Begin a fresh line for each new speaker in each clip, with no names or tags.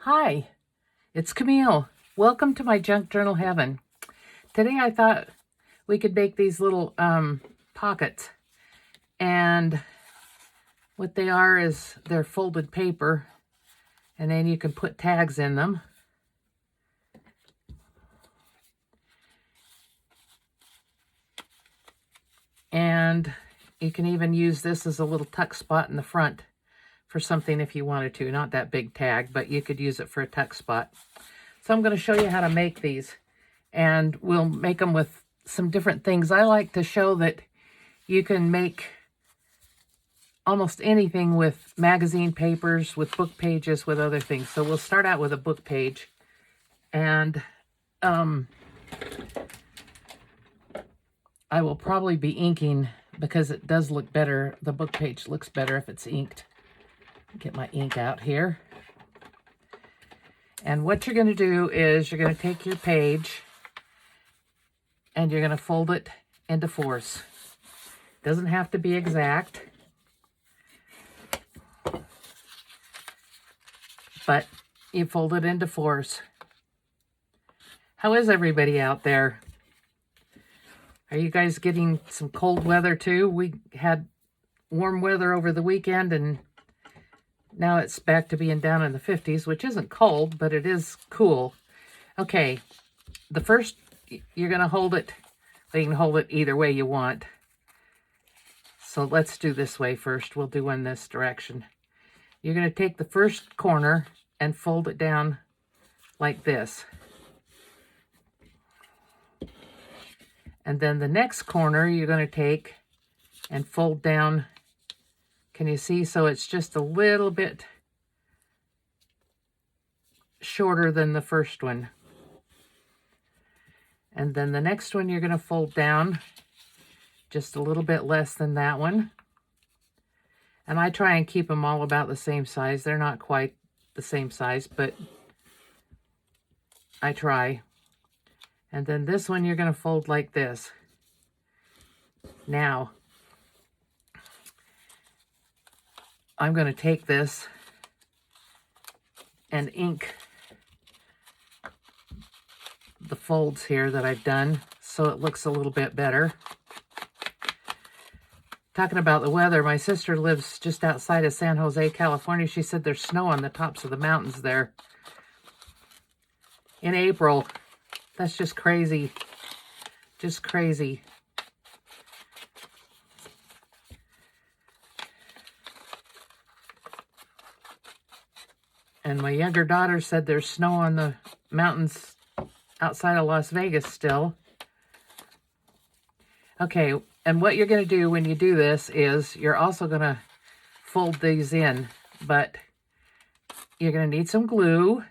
Hi, it's Camille. Welcome to my junk journal heaven. Today I thought we could make these little pockets. And what they are is they're folded paper. And then you can put tags in them. And you can even use this as a little tuck spot in the front for something if you wanted to. Not that big tag, but you could use it for a tuck spot. So I'm going to show you how to make these. And we'll make them with some different things. I like to show that you can make almost anything with magazine papers, with book pages, with other things. So we'll start out with a book page. And I will probably be inking because it does look better. The book page looks better if it's inked. Get my ink out here. And what you're going to do is you're going to take your page and you're going to fold it into fours. Doesn't have to be exact, but you fold it into fours. How is everybody out there? Are you guys getting some cold weather too? We had warm weather over the weekend and now it's back to being down in the 50s, which isn't cold, but it is cool. Okay, the first, you're going to hold it. You can hold it either way you want. So let's do this way first. We'll do one this direction. You're going to take the first corner and fold it down like this. And then the next corner you're going to take and fold down. Can you see? So it's just a little bit shorter than the first one. And then the next one you're going to fold down just a little bit less than that one. And I try and keep them all about the same size. They're not quite the same size, but I try. And then this one you're going to fold like this. Now, I'm going to take this and ink the folds here that I've done so it looks a little bit better. Talking about the weather, my sister lives just outside of San Jose, California. She said there's snow on the tops of the mountains there in April. That's just crazy. Just crazy. And my younger daughter said there's snow on the mountains outside of Las Vegas still. Okay, and what you're going to do when you do this is you're also going to fold these in, but you're going to need some glue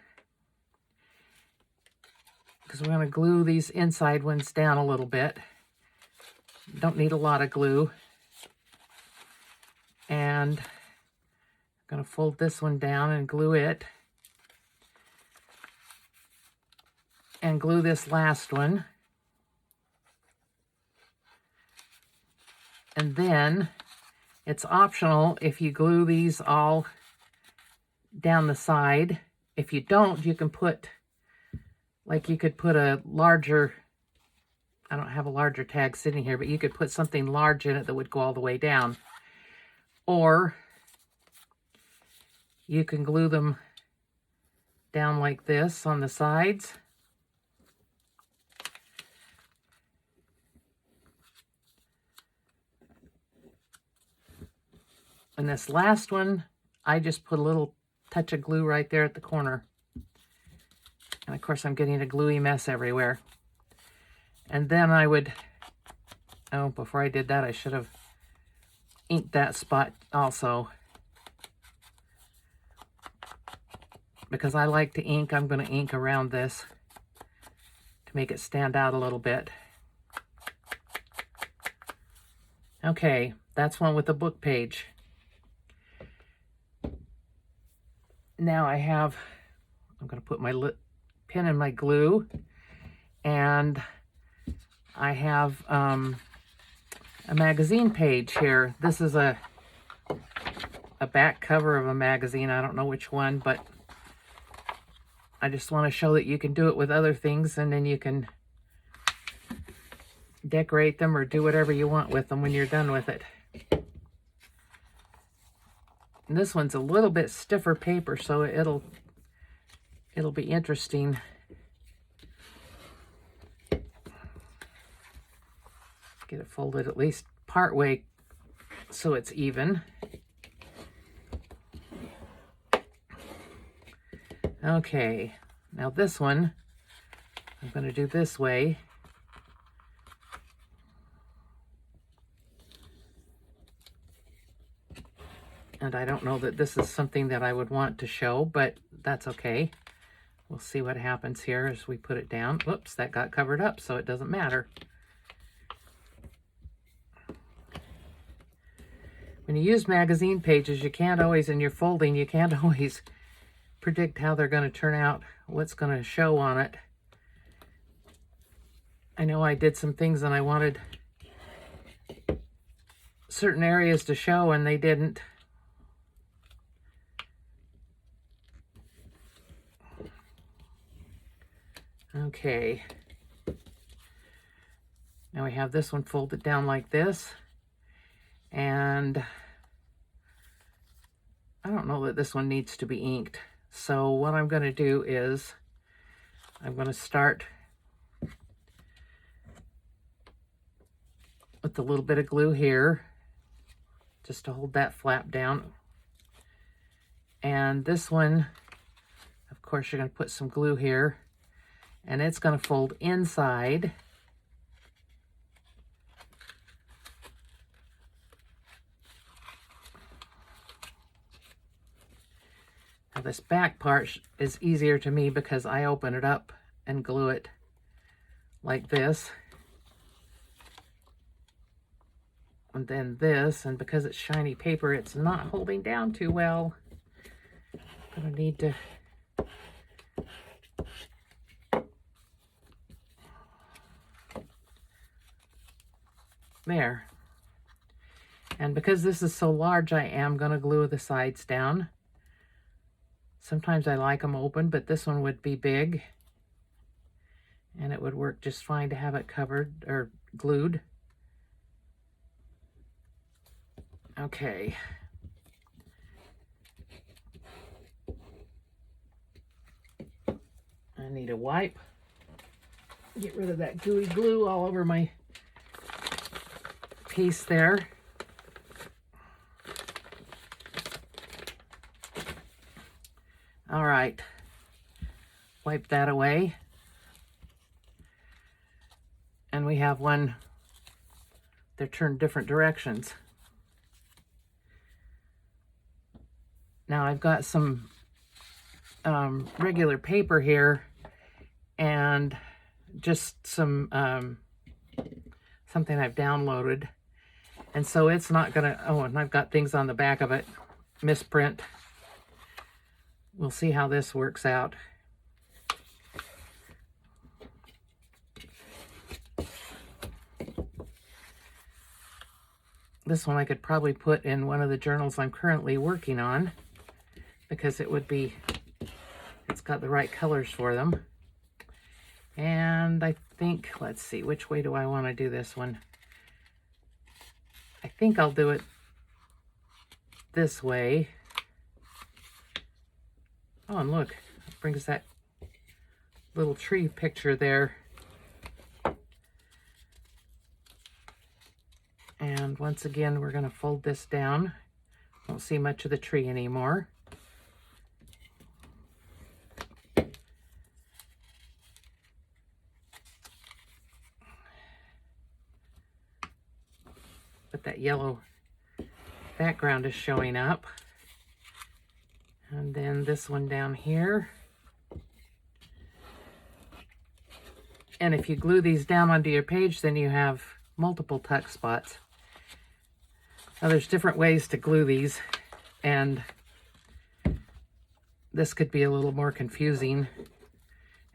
because we're going to glue these inside ones down a little bit. Don't need a lot of glue. And I'm going to fold this one down and glue it. And glue this last one. And then it's optional if you glue these all down the side. If you don't, you can put, like you could put a larger, I don't have a larger tag sitting here, but you could put something large in it that would go all the way down. Or you can glue them down like this on the sides. And this last one, I just put a little touch of glue right there at the corner. And of course I'm getting a gluey mess everywhere. And then I would, oh, before I did that, I should have inked that spot also. Because I like to ink, I'm going to ink around this to make it stand out a little bit. Okay, that's one with a book page. Now I have, I'm going to put my pin in my glue, and I have a magazine page here. This is a back cover of a magazine. I don't know which one, but I just want to show that you can do it with other things, and then you can decorate them or do whatever you want with them when you're done with it. And this one's a little bit stiffer paper, so it'll be interesting. Get it folded at least part way so it's even. Okay, now this one I'm going to do this way. And I don't know that this is something that I would want to show, but that's okay. We'll see what happens here as we put it down. Whoops, that got covered up, so it doesn't matter. When you use magazine pages, you can't always, in your folding, you can't always predict how they're going to turn out, what's going to show on it. I know I did some things and I wanted certain areas to show and they didn't. Okay. Now we have this one folded down like this. And I don't know that this one needs to be inked. So what I'm going to do is I'm going to start with a little bit of glue here, just to hold that flap down. And this one, of course, you're going to put some glue here, and it's going to fold inside. Now this back part is easier to me because I open it up and glue it like this. And then this, and because it's shiny paper, it's not holding down too well. I'm gonna need to there. And because this is so large, I am gonna glue the sides down. Sometimes I like them open, but this one would be big. And it would work just fine to have it covered or glued. Okay. I need a wipe. Get rid of that gooey glue all over my piece there. All right, wipe that away. And we have one, they're turned different directions. Now I've got some regular paper here and just some something I've downloaded. And so it's not gonna, oh, and I've got things on the back of it, misprint. We'll see how this works out. This one I could probably put in one of the journals I'm currently working on because it would be, it's got the right colors for them. And I think, let's see, which way do I want to do this one? I think I'll do it this way. Oh, and look, it brings that little tree picture there. And once again, we're going to fold this down. Won't see much of the tree anymore. But that yellow background is showing up. And then this one down here. And if you glue these down onto your page, then you have multiple tuck spots. Now there's different ways to glue these, and this could be a little more confusing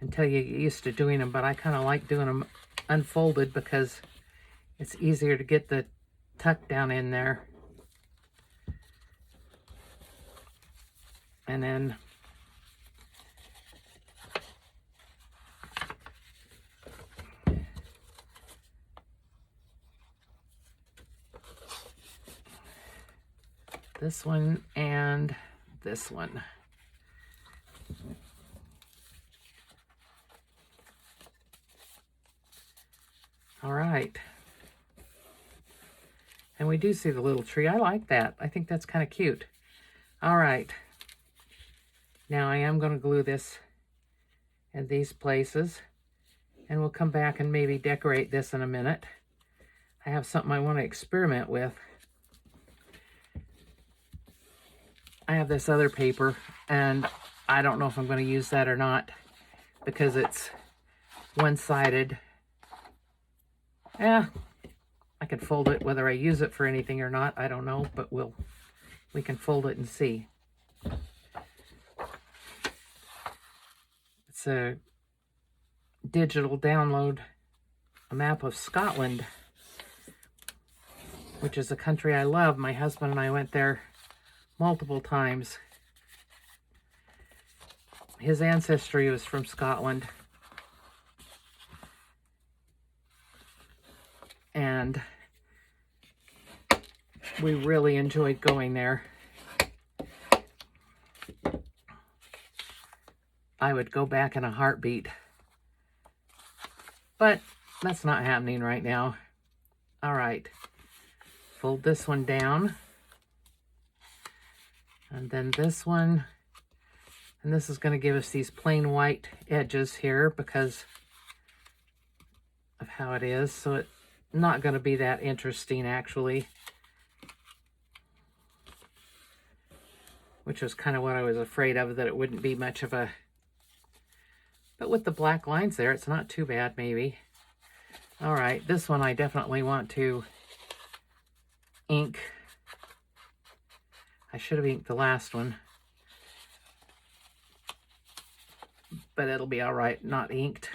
until you get used to doing them, but I kind of like doing them unfolded because it's easier to get the tuck down in there. And then This one and this one. All right. And we do see the little tree. I like that. I think that's kind of cute. All right. Now I am going to glue this in these places. And we'll come back and maybe decorate this in a minute. I have something I want to experiment with. I have this other paper, and I don't know if I'm going to use that or not because it's one-sided. Yeah, I can fold it. Whether I use it for anything or not, I don't know, but we can fold it and see. It's a digital download, a map of Scotland, which is a country I love. My husband and I went there multiple times. His ancestry was from Scotland. And we really enjoyed going there. I would go back in a heartbeat. But that's not happening right now. All right. Fold this one down. And then this one. And this is going to give us these plain white edges here because of how it is. So it's not going to be that interesting, actually. Which was kind of what I was afraid of, that it wouldn't be much of a... But with the black lines there, it's not too bad, maybe. All right, this one I definitely want to ink. I should have inked the last one. But it'll be all right, not inked.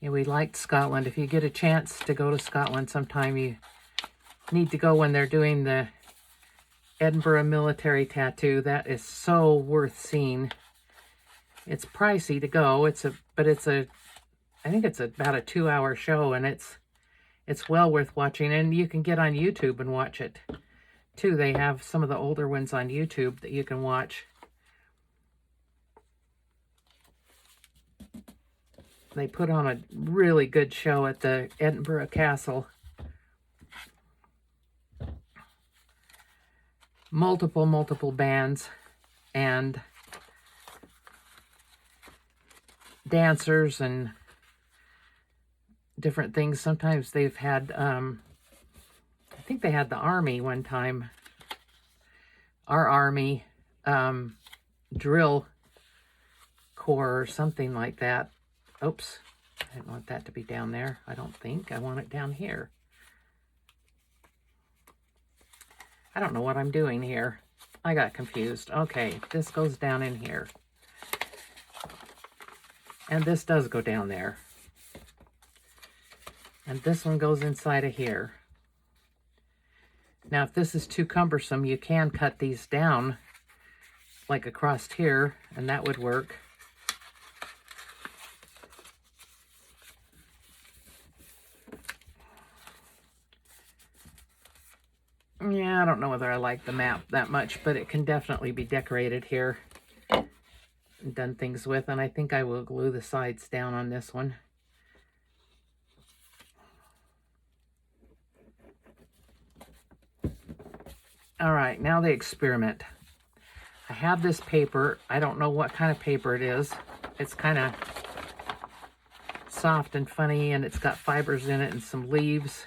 Yeah, we liked Scotland. If you get a chance to go to Scotland sometime, you need to go when they're doing the Edinburgh military tattoo. That is so worth seeing. It's pricey to go. I think it's about a 2-hour show, and it's well worth watching. And you can get on YouTube and watch it too. They have some of the older ones on YouTube that you can watch. They put on a really good show at the Edinburgh Castle. Multiple bands and dancers and different things. Sometimes they've had, I think they had the army one time. Our army drill corps or something like that. Oops, I didn't want that to be down there. I don't think. I want it down here. I don't know what I'm doing here. I got confused. Okay, this goes down in here. And this does go down there. And this one goes inside of here. Now, if this is too cumbersome, you can cut these down, like across here, and that would work. Yeah, I don't know whether I like the map that much, but it can definitely be decorated here and done things with. And I think I will glue the sides down on this one. All right, now the experiment. I have this paper. I don't know what kind of paper it is. It's kind of soft and funny, and it's got fibers in it and some leaves.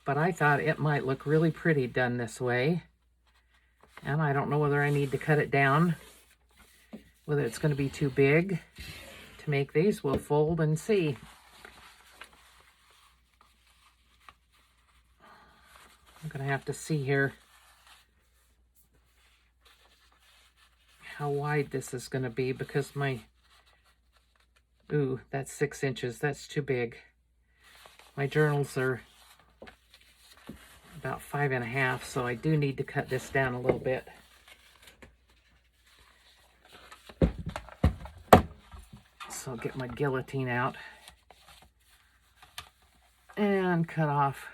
But I thought it might look really pretty done this way. And I don't know whether I need to cut it down, whether it's going to be too big to make these. We'll fold and see. I'm going to have to see here how wide this is going to be because ooh, that's 6 inches. That's too big. My journals are about 5.5, so I do need to cut this down a little bit. So I'll get my guillotine out. and cut off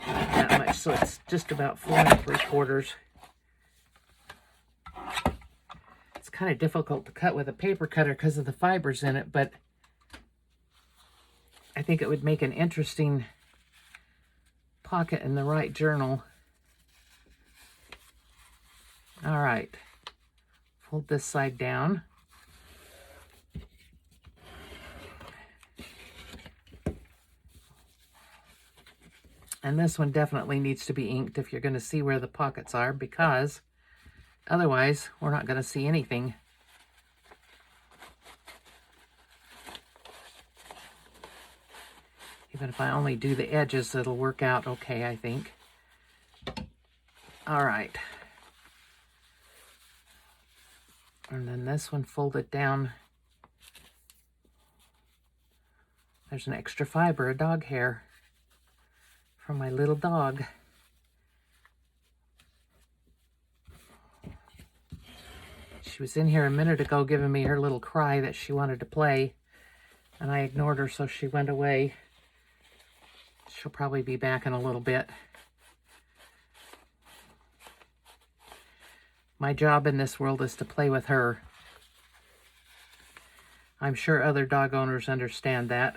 that much, so it's just about 4 3/4. It's kind of difficult to cut with a paper cutter because of the fibers in it, but I think it would make an interesting pocket in the right journal. All right, fold this side down. And this one definitely needs to be inked if you're going to see where the pockets are, because otherwise we're not going to see anything. Even if I only do the edges, it'll work out okay, I think. All right. And then this one folded down. There's an extra fiber, a dog hair, from my little dog. She was in here a minute ago giving me her little cry that she wanted to play, and I ignored her, so she went away. She'll probably be back in a little bit. My job in this world is to play with her. I'm sure other dog owners understand that.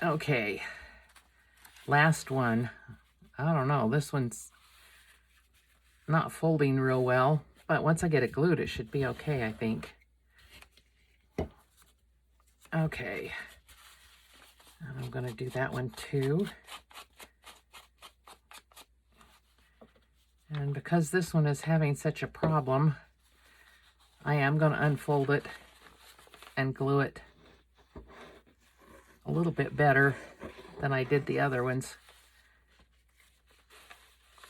Okay, last one. I don't know, this one's not folding real well, but once I get it glued, it should be okay, I think. Okay, and I'm gonna do that one too. And because this one is having such a problem, I am gonna unfold it and glue it a little bit better than I did the other ones.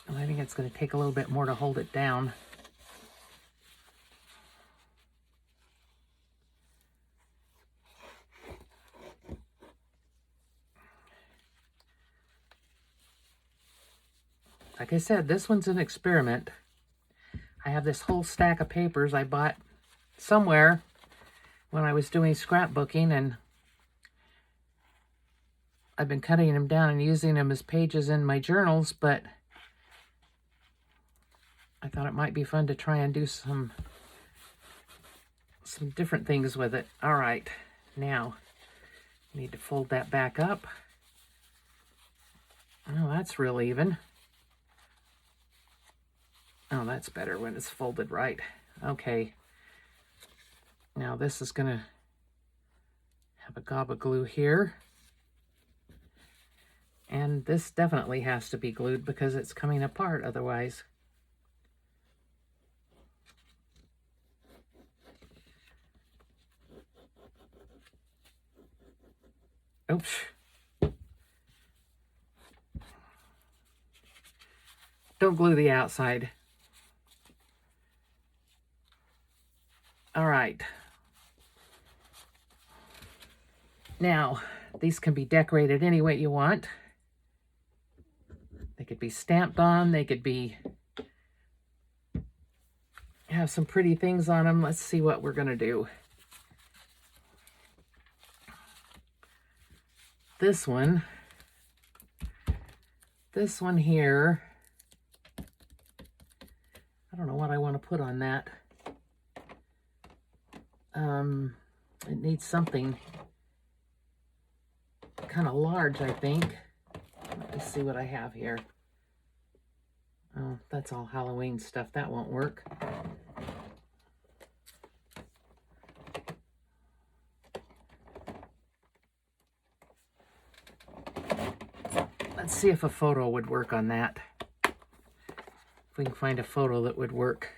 And I think it's going to take a little bit more to hold it down. Like I said, this one's an experiment. I have this whole stack of papers I bought somewhere when I was doing scrapbooking, and I've been cutting them down and using them as pages in my journals, but I thought it might be fun to try and do some different things with it. All right, now I need to fold that back up. Oh, that's real even. Oh, that's better when it's folded right. Okay. Now this is gonna have a gob of glue here. And this definitely has to be glued because it's coming apart otherwise. Oops. Don't glue the outside. All right. Now, these can be decorated any way you want. They could be stamped on, they could be have some pretty things on them. Let's see what we're gonna do. This one here, I don't know what I want to put on that. It needs something kind of large, I think. Let me see what I have here. Oh, that's all Halloween stuff. That won't work. Let's see if a photo would work on that. If we can find a photo that would work.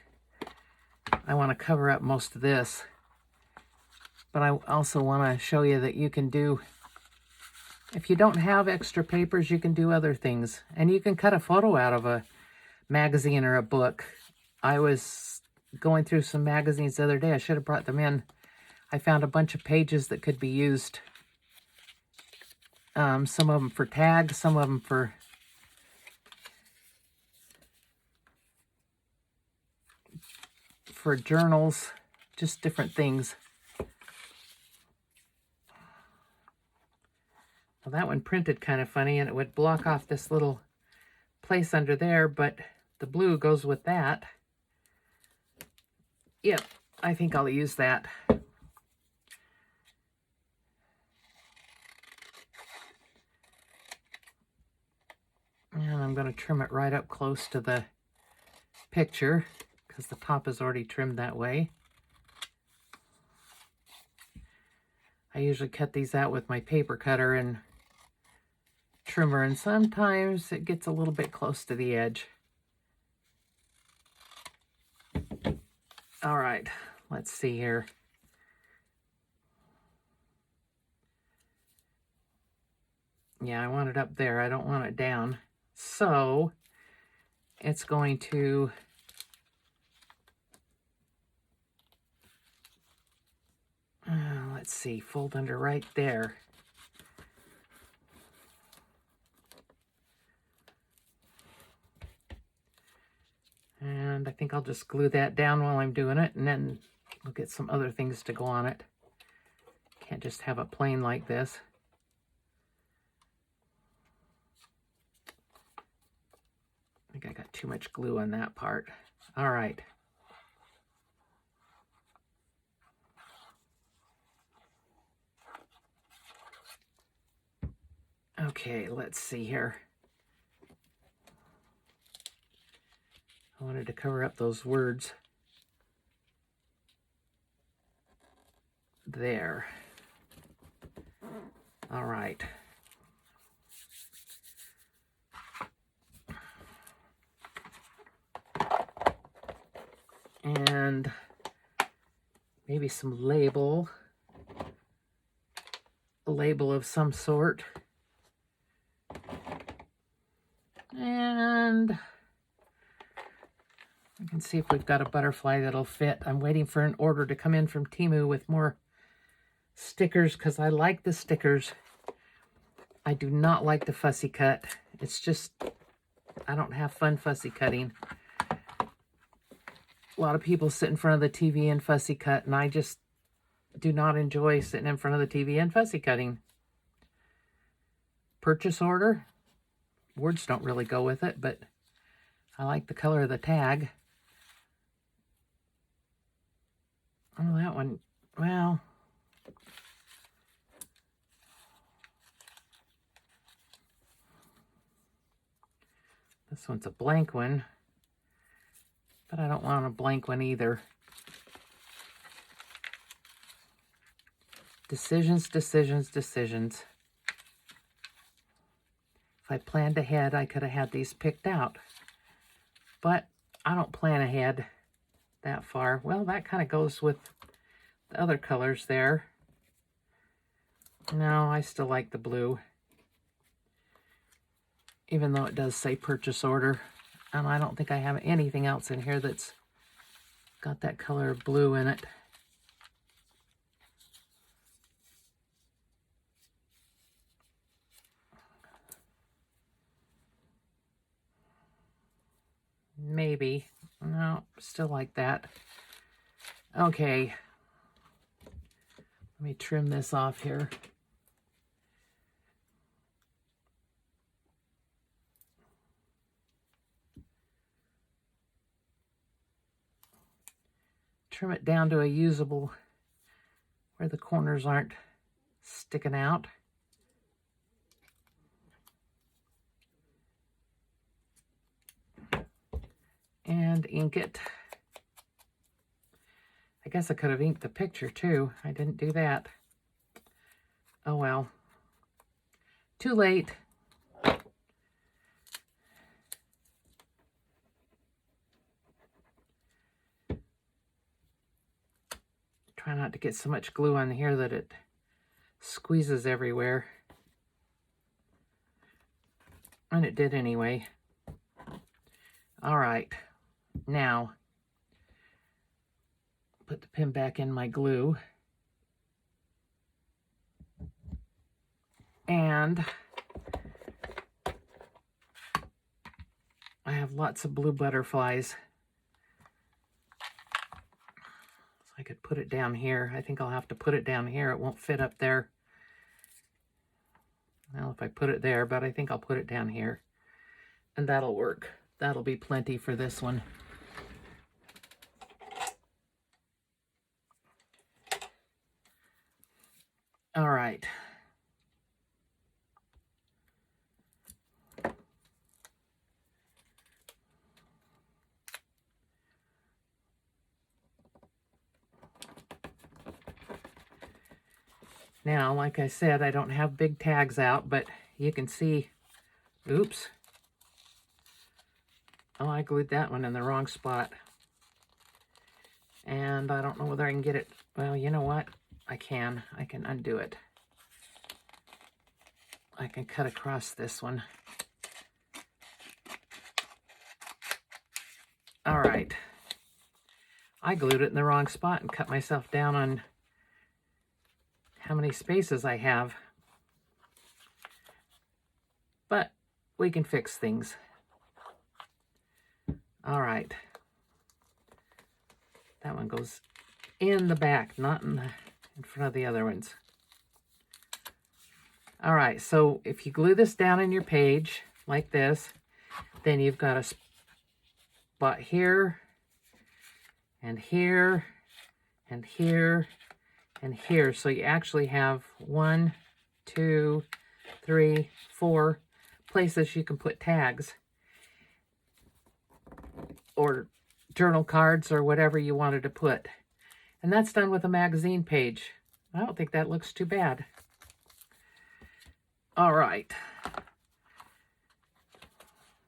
I want to cover up most of this, but I also want to show you that you can do, if you don't have extra papers, you can do other things. And you can cut a photo out of a magazine or a book. I was going through some magazines the other day. I should have brought them in. I found a bunch of pages that could be used Some of them for tags, some of them for journals, just different things. Well, that one printed kind of funny, and it would block off this little place under there, but the blue goes with that. Yep, I think I'll use that. And I'm going to trim it right up close to the picture because the top is already trimmed that way. I usually cut these out with my paper cutter and trimmer, and sometimes it gets a little bit close to the edge. All right, let's see here. Yeah, I want it up there. I don't want it down. So it's going to let's see, fold under right there. And I think I'll just glue that down while I'm doing it, and then we'll get some other things to go on it. Can't just have it plain like this. I think I got too much glue on that part. All right. Okay, let's see here. I wanted to cover up those words. There. All right. And maybe some label. A label of some sort. And we can see if we've got a butterfly that'll fit. I'm waiting for an order to come in from Temu with more stickers because I like the stickers. I do not like the fussy cut. It's just, I don't have fun fussy cutting. A lot of people sit in front of the TV and fussy cut, and I just do not enjoy sitting in front of the TV and fussy cutting. Purchase order. Words don't really go with it, but I like the color of the tag. Oh, that one, well, this one's a blank one, but I don't want a blank one either. Decisions, decisions, decisions. If I planned ahead, I could have had these picked out, but I don't plan ahead that far. Well, that kind of goes with the other colors there. No, I still like the blue, even though it does say purchase order. And I don't think I have anything else in here that's got that color of blue in it. Maybe. No, still like that. Okay. Let me trim this off here. Trim it down to a usable where the corners aren't sticking out. And ink it. I guess I could have inked the picture too. I didn't do that. Oh well. Too late. Try not to get so much glue on here that it squeezes everywhere. And it did anyway. All right. Now, put the pin back in my glue. And I have lots of blue butterflies. So I could put it down here. I think I'll have to put it down here. It won't fit up there. Well, if I put it there, but I think I'll put it down here. And that'll work. That'll be plenty for this one. All right. Now, like I said, I don't have big tags out, but you can see, oops. Oh, I glued that one in the wrong spot. And I don't know whether I can get it. Well, you know what? I can undo it. I can cut across this one. All right. I glued it in the wrong spot and cut myself down on how many spaces I have. But we can fix things. All right. That one goes in the back, not in front of the other ones. All right, so if you glue this down in your page like this, then you've got a spot here, and here, and here, and here. So you actually have 1, 2, 3, 4 places you can put tags or journal cards or whatever you wanted to put. And that's done with a magazine page. I don't think that looks too bad. All right.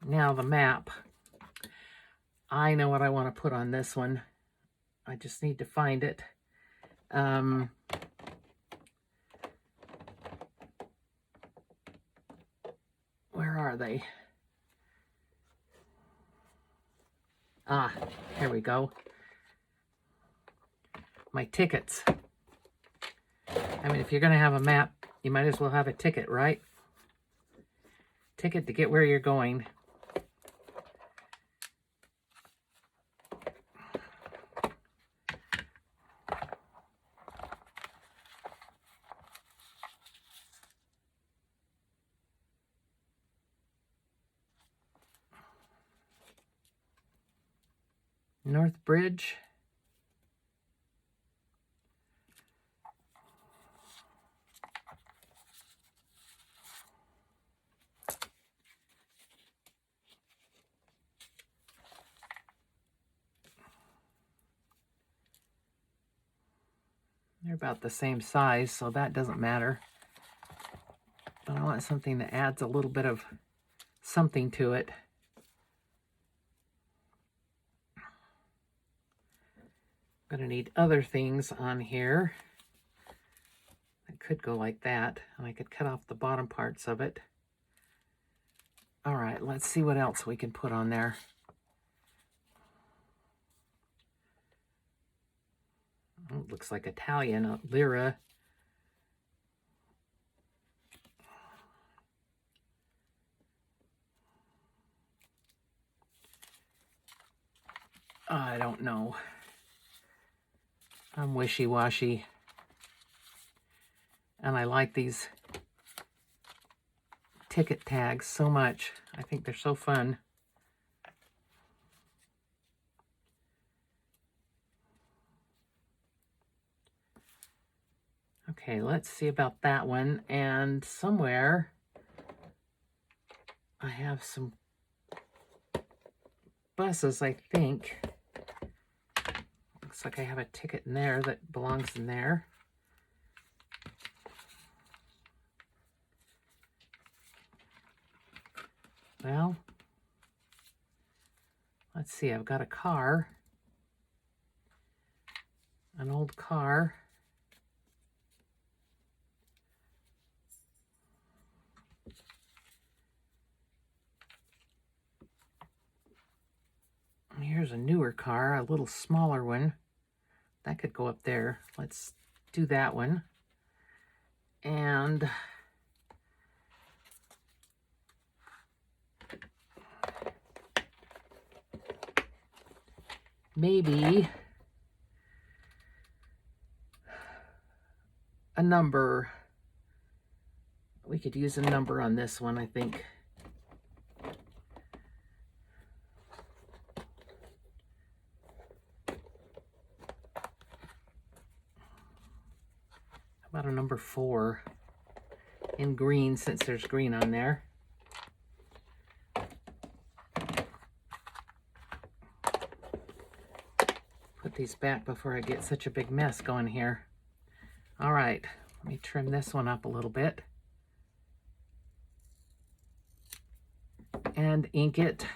Now the map. I know what I want to put on this one. I just need to find it. Where are they? Ah, here we go. My tickets. I mean, if you're going to have a map, you might as well have a ticket, right? Ticket to get where you're going. North Bridge. They're about the same size, so that doesn't matter. But I want something that adds a little bit of something to it. I'm going to need other things on here. It could go like that, and I could cut off the bottom parts of it. All right, let's see what else we can put on there. Oh, it looks like Italian, lira. I don't know. I'm wishy-washy. And I like these ticket tags so much. I think they're so fun. Okay, let's see about that one. And somewhere I have some buses, I think. Looks like I have a ticket in there that belongs in there. Well, let's see, I've got a car, an old car. Here's a newer car, a little smaller one. That could go up there. Let's do that one. And maybe a number. We could use a number on this one, I think. How about a number 4 in green, since there's green on there? Put these back before I get such a big mess going here. All right, let me trim this one up a little bit and ink it.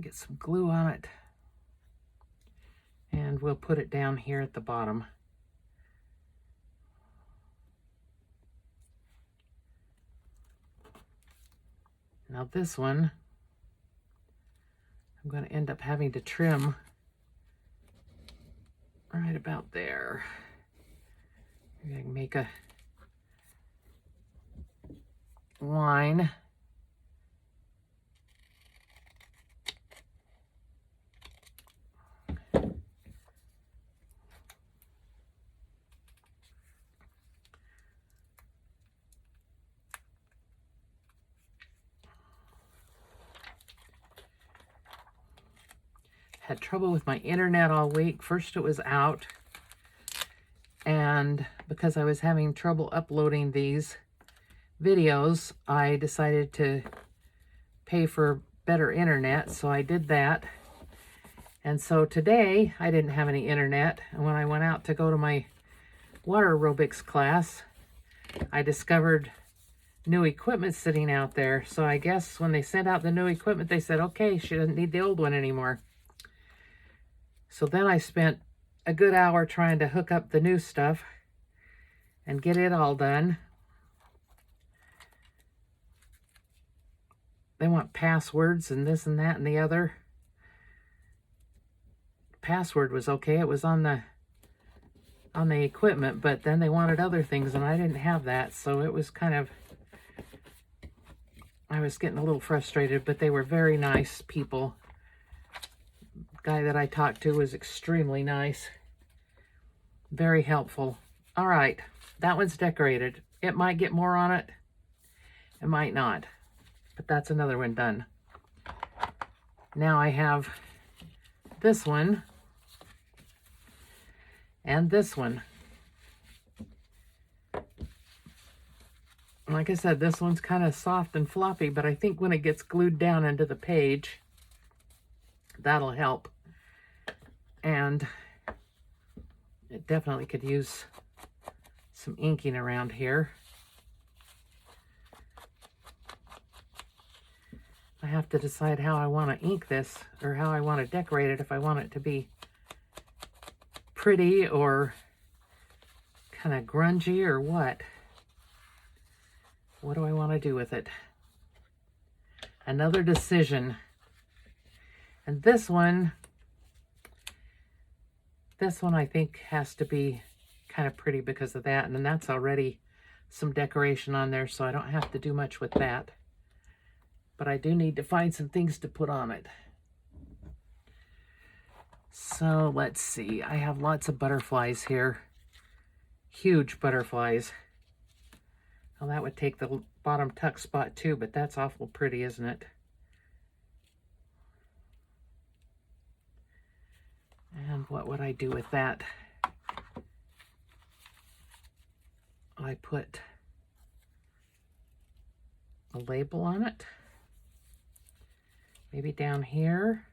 Get some glue on it, and we'll put it down here at the bottom. Now this one, I'm going to end up having to trim right about there. Maybe I can make a line. Had trouble with my internet all week. First it was out, and because I was having trouble uploading these videos, I decided to pay for better internet, so I did that. And so today I didn't have any internet, and when I went out to go to my water aerobics class, I discovered new equipment sitting out there. So I guess when they sent out the new equipment, they said, okay, she doesn't need the old one anymore. So then I spent a good hour trying to hook up the new stuff and get it all done. They want passwords and this and that and the other. Password was okay. It was on the equipment, but then they wanted other things and I didn't have that. So it was kind of, I was getting a little frustrated, but they were very nice people. Guy that I talked to was extremely nice, very helpful. All right, that one's decorated. It might get more on it, it might not, but that's another one done. Now I have this one and this one. Like I said, this one's kind of soft and floppy, but I think when it gets glued down into the page, that'll help. And it definitely could use some inking around here. I have to decide how I want to ink this, or how I want to decorate it, if I want it to be pretty or kind of grungy or what. What do I want to do with it? Another decision. And this one I think has to be kind of pretty because of that. And then that's already some decoration on there, so I don't have to do much with that. But I do need to find some things to put on it. So let's see. I have lots of butterflies here. Huge butterflies. Well, that would take the bottom tuck spot too, but that's awful pretty, isn't it? And what would I do with that? I put a label on it. Maybe down here.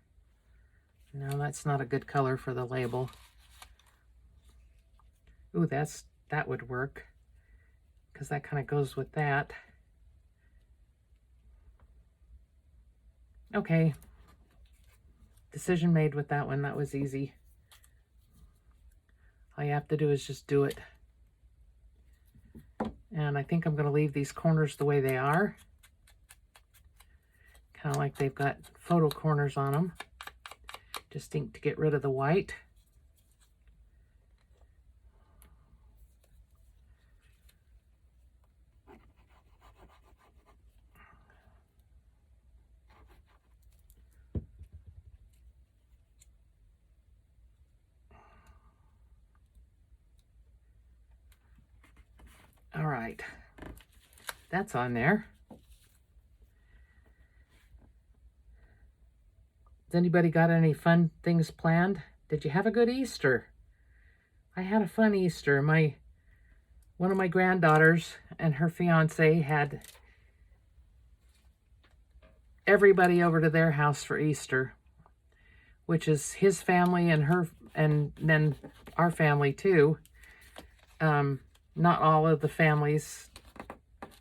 No, that's not a good color for the label. Ooh, that would work, because that kind of goes with that. Okay. Decision made with that one. That was easy. All you have to do is just do it. And I think I'm going to leave these corners the way they are. Kind of like they've got photo corners on them. Just ink to get rid of the white. All right, that's on there. Has anybody got any fun things planned? Did you have a good Easter? I had a fun Easter. One of my granddaughters and her fiance had everybody over to their house for Easter, which is his family and then our family too. Not all of the families,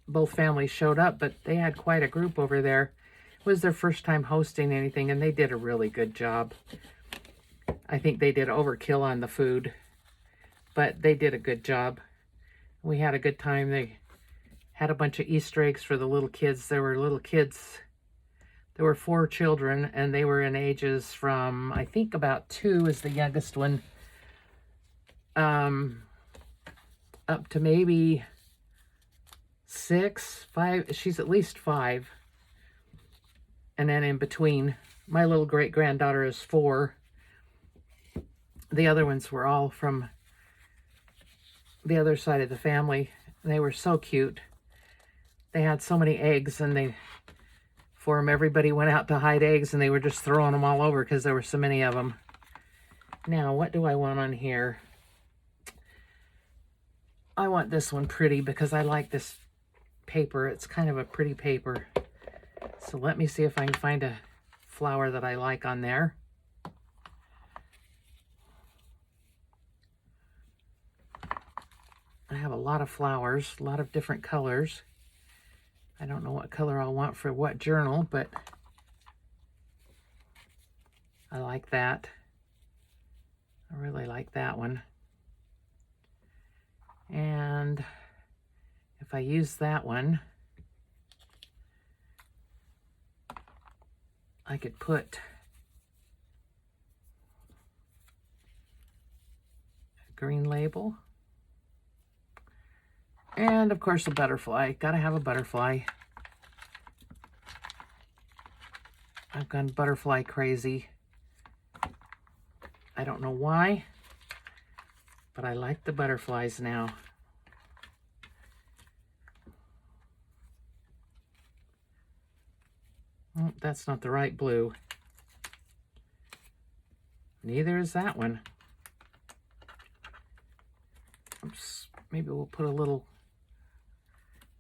both families showed up, but they had quite a group over there. It was their first time hosting anything, and they did a really good job. I think they did overkill on the food, but they did a good job. We had a good time. They had a bunch of Easter eggs for the little kids. There were little kids. There were 4 children, and they were in ages from, I think about 2 is the youngest one, up to maybe 6, 5. She's at least 5. And then in between, my little great-granddaughter is 4. The other ones were all from the other side of the family. They were so cute. They had so many eggs, and for them, everybody went out to hide eggs, and they were just throwing them all over because there were so many of them. Now, what do I want on here? I want this one pretty because I like this paper. It's kind of a pretty paper. So let me see if I can find a flower that I like on there. I have a lot of flowers, a lot of different colors. I don't know what color I'll want for what journal, but I like that. I really like that one. And if I use that one, I could put a green label. And of course a butterfly. Gotta have a butterfly. I've gone butterfly crazy. I don't know why, but I like the butterflies now. Oh, that's not the right blue. Neither is that one. Oops, maybe we'll put a little,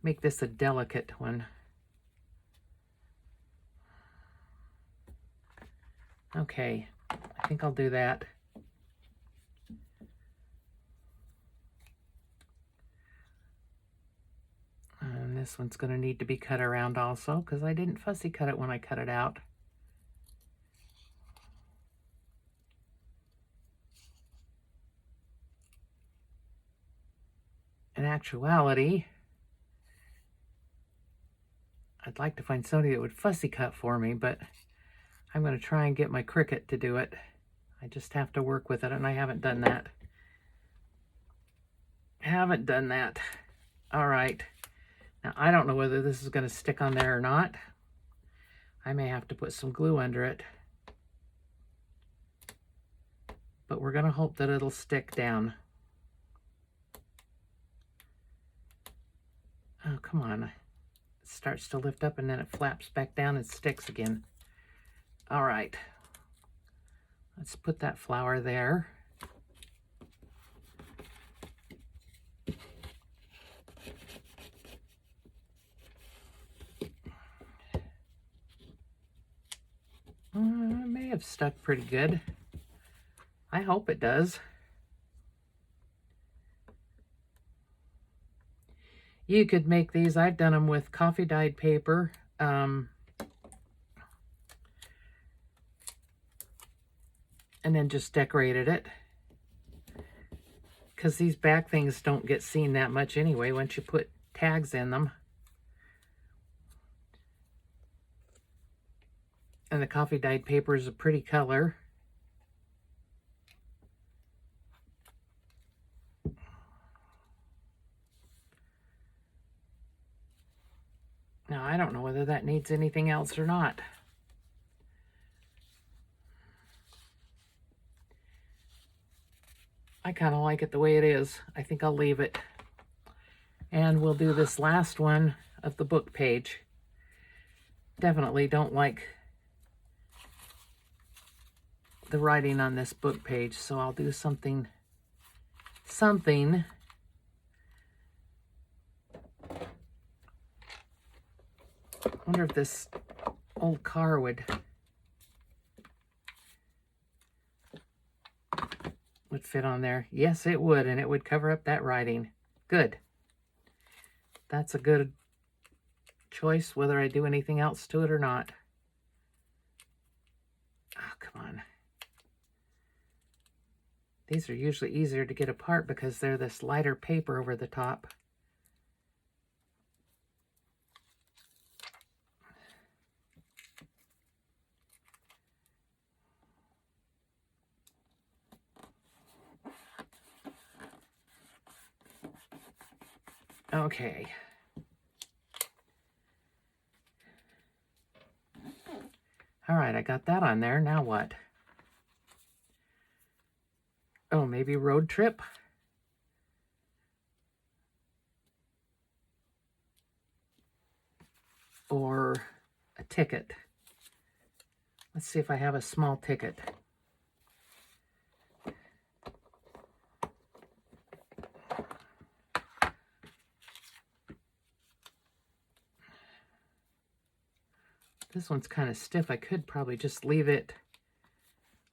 make this a delicate one. Okay, I think I'll do that. And this one's going to need to be cut around also because I didn't fussy cut it when I cut it out. In actuality, I'd like to find somebody that would fussy cut for me, but I'm going to try and get my Cricut to do it. I just have to work with it, and I haven't done that. All right. Now, I don't know whether this is going to stick on there or not. I may have to put some glue under it. But we're going to hope that it'll stick down. Oh, come on. It starts to lift up and then it flaps back down and sticks again. All right. Let's put that flower there. It may have stuck pretty good. I hope it does. You could make these. I've done them with coffee dyed paper. And then just decorated it. Because these back things don't get seen that much anyway once you put tags in them. And the coffee dyed paper is a pretty color. needs anything else or not. I kind of like it the way it is. I think I'll leave it. And we'll do this last one of the book page. Definitely don't like the writing on this book page, so I'll do something. I wonder if this old car would fit on there. Yes, it would, and it would cover up that writing. Good. That's a good choice, whether I do anything else to it or not. Oh, come on. These are usually easier to get apart because they're this lighter paper over the top. Okay. All right, I got that on there. Now what? Oh, maybe road trip? Or a ticket. Let's see if I have a small ticket. This one's kind of stiff. I could probably just leave it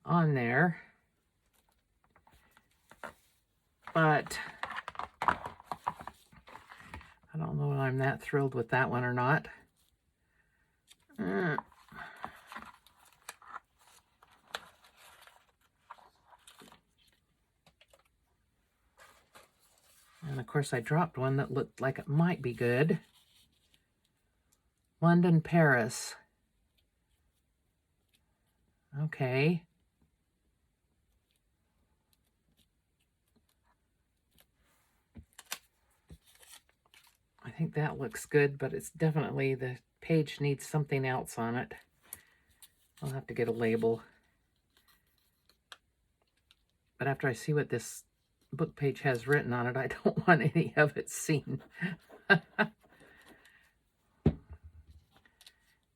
on there. But I don't know if I'm that thrilled with that one or not. And of course I dropped one that looked like it might be good. London, Paris. Okay. I think that looks good, but it's definitely, the page needs something else on it. I'll have to get a label. But after I see what this book page has written on it, I don't want any of it seen.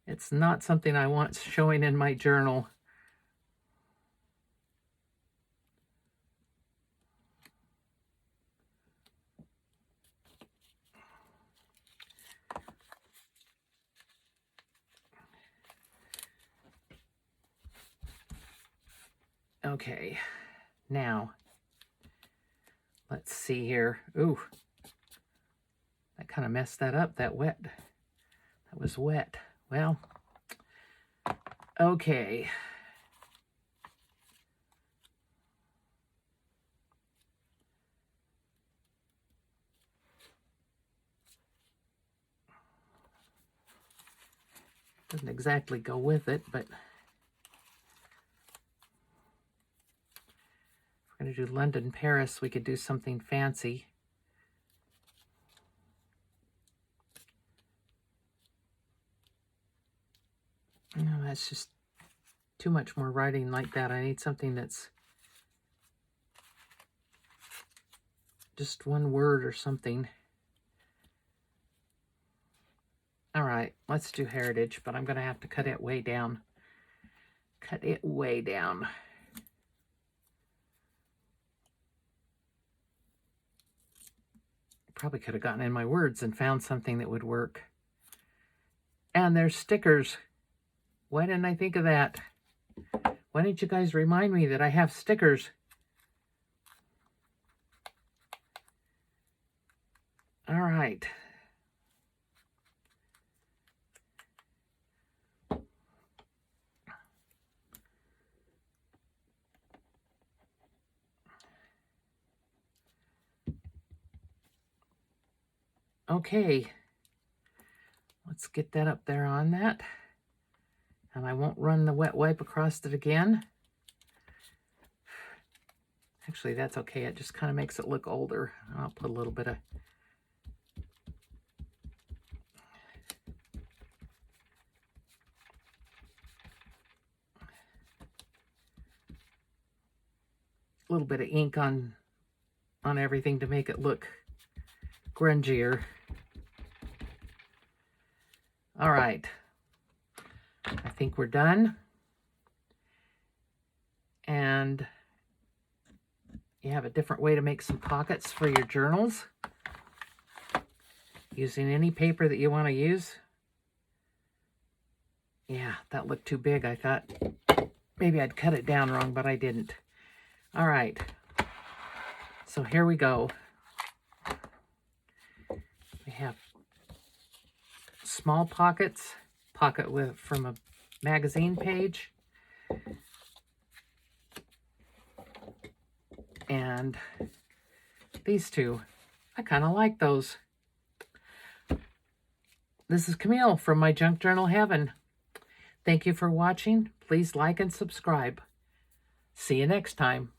It's not something I want showing in my journal. Okay, now, let's see here. Ooh, that kind of messed that up, that was wet. Well, okay. Doesn't exactly go with it, but if we're going to do London, Paris, we could do something fancy. No, that's just too much more writing like that. I need something that's just one word or something. All right, let's do heritage, but I'm going to have to cut it way down. Cut it way down. Probably could have gotten in my words and found something that would work. And there's stickers. Why didn't I think of that? Why didn't you guys remind me that I have stickers? All right. Okay. Let's get that up there on that. And I won't run the wet wipe across it again. Actually, that's okay. It just kind of makes it look older. I'll put a little bit of a little bit of ink on everything to make it look grungier. All right, I think we're done. And you have a different way to make some pockets for your journals using any paper that you want to use. Yeah, that looked too big. I thought maybe I'd cut it down wrong, but I didn't. All right, so here we go. We have small pockets, pocket with from a magazine page, and these two. I kind of like those. This is Camille from my Junk Journal Heaven. Thank you for watching. Please like and subscribe. See you next time.